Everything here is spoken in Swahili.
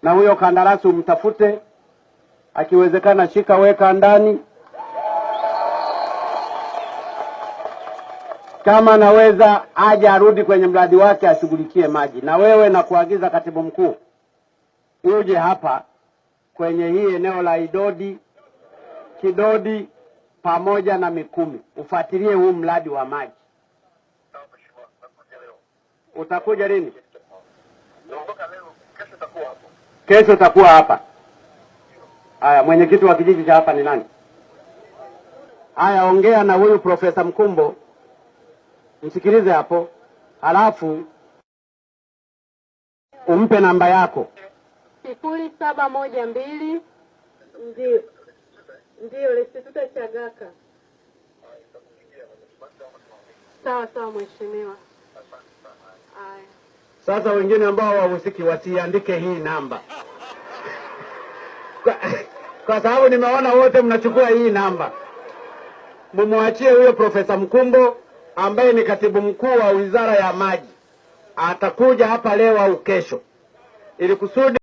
na huyo kandarasi umtafute, akiwezekana shika weka ndani. Kama naweza aje arudi kwenye mradi wake ashughulikie maji. Na wewe na kuagiza katibu mkuu uje hapa kwenye hii eneo la Idodi, Kidodi pamoja na Mikumi ufuatilie huu mradi wa maji. Utakuja lini? Kesho utakuwa hapa. Haya, mwenyekiti wa kijiji cha hapa ni nani? Haya, ongea na huyu Profesa Mkumbo, msikilize hapo, halafu umpe namba yako. 0712 ndio Restituta Chagaka. Sawa mheshimiwa. Haya. Sasa wengine ambao wahusiki wasiandike hii namba. Kwa sababu nimeona wote mnachukua hii namba. Mumwachie huyo Profesa Mkumbo ambaye ni katibu mkuu wa Wizara ya Maji. Atakuja hapa leo au kesho ili kusudi